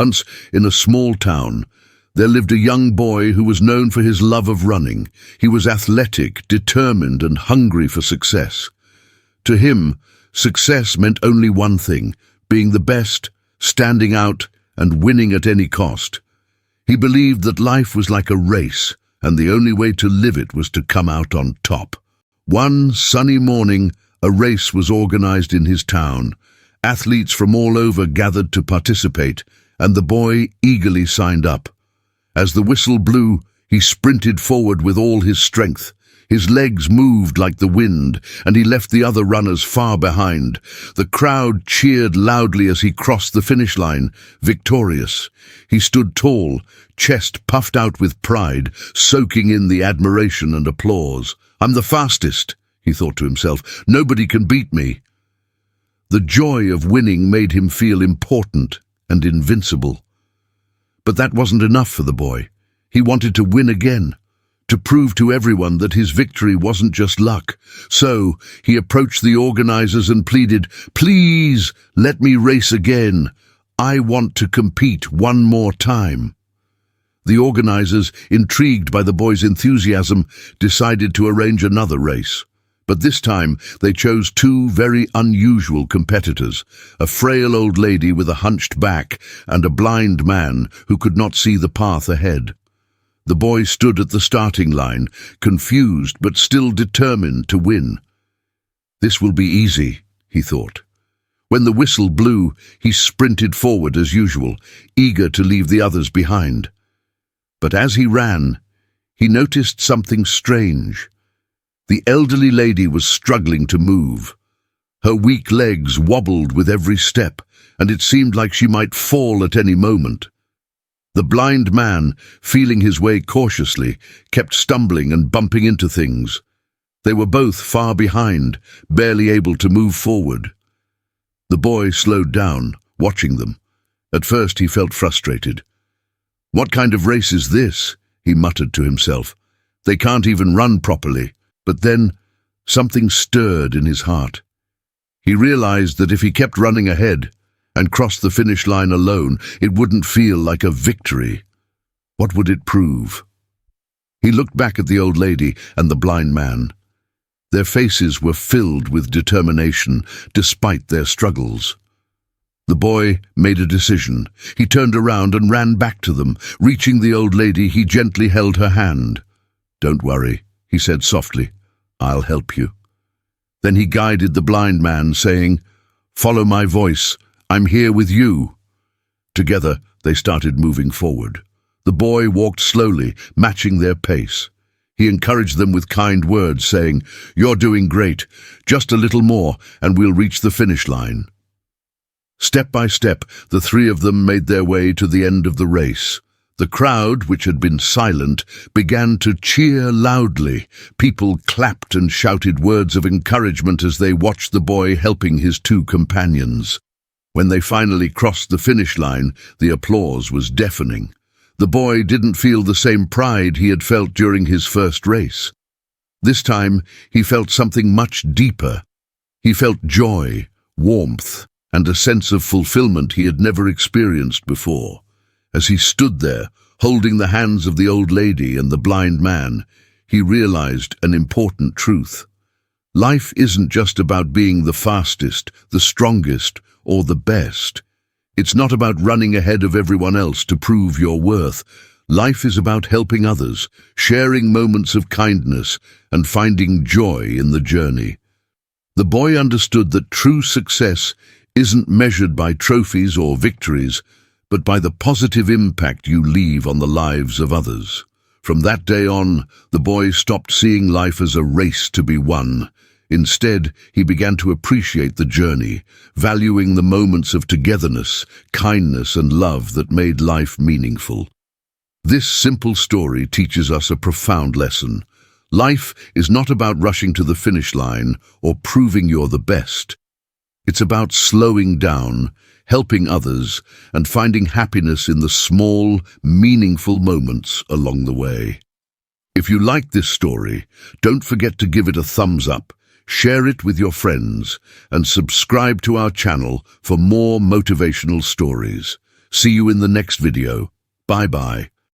Once, in a small town, there lived a young boy who was known for his love of running. He was athletic, determined, and hungry for success. To him, success meant only one thing: being the best, standing out, and winning at any cost. He believed that life was like a race, and the only way to live it was to come out on top. One sunny morning, a race was organized in his town. Athletes from all over gathered to participate, and the boy eagerly signed up. As the whistle blew, he sprinted forward with all his strength. His legs moved like the wind, and he left the other runners far behind. The crowd cheered loudly as he crossed the finish line, victorious. He stood tall, chest puffed out with pride, soaking in the admiration and applause. "I'm the fastest," he thought to himself. "Nobody can beat me." The joy of winning made him feel important and invincible. But that wasn't enough for the boy. He wanted to win again, to prove to everyone that his victory wasn't just luck. So he approached the organizers and pleaded, "Please, let me race again. I want to compete one more time." The organizers, intrigued by the boy's enthusiasm, decided to arrange another race. But this time they chose two very unusual competitors, a frail old lady with a hunched back and a blind man who could not see the path ahead. The boy stood at the starting line, confused but still determined to win. "This will be easy," he thought. When the whistle blew, he sprinted forward as usual, eager to leave the others behind. But as he ran, he noticed something strange. The elderly lady was struggling to move. Her weak legs wobbled with every step, and it seemed like she might fall at any moment. The blind man, feeling his way cautiously, kept stumbling and bumping into things. They were both far behind, barely able to move forward. The boy slowed down, watching them. At first he felt frustrated. "What kind of race is this?" he muttered to himself. "They can't even run properly." But then something stirred in his heart. He realized that if he kept running ahead and crossed the finish line alone, it wouldn't feel like a victory. What would it prove? He looked back at the old lady and the blind man. Their faces were filled with determination, despite their struggles. The boy made a decision. He turned around and ran back to them. Reaching the old lady, he gently held her hand. "Don't worry," he said softly. "I'll help you." Then he guided the blind man, saying, "Follow my voice. I'm here with you." Together, they started moving forward. The boy walked slowly, matching their pace. He encouraged them with kind words, saying, "You're doing great. Just a little more, and we'll reach the finish line." Step by step, the three of them made their way to the end of the race. The crowd, which had been silent, began to cheer loudly. People clapped and shouted words of encouragement as they watched the boy helping his two companions. When they finally crossed the finish line, the applause was deafening. The boy didn't feel the same pride he had felt during his first race. This time, he felt something much deeper. He felt joy, warmth, and a sense of fulfillment he had never experienced before. As he stood there, holding the hands of the old lady and the blind man, he realized an important truth. Life isn't just about being the fastest, the strongest, or the best. It's not about running ahead of everyone else to prove your worth. Life is about helping others, sharing moments of kindness, and finding joy in the journey. The boy understood that true success isn't measured by trophies or victories, but by the positive impact you leave on the lives of others. From that day on, the boy stopped seeing life as a race to be won. Instead, he began to appreciate the journey, valuing the moments of togetherness, kindness, and love that made life meaningful. This simple story teaches us a profound lesson. Life is not about rushing to the finish line or proving you're the best. It's about slowing down, helping others, and finding happiness in the small, meaningful moments along the way. If you like this story, don't forget to give it a thumbs up, share it with your friends, and subscribe to our channel for more motivational stories. See you in the next video. Bye-bye.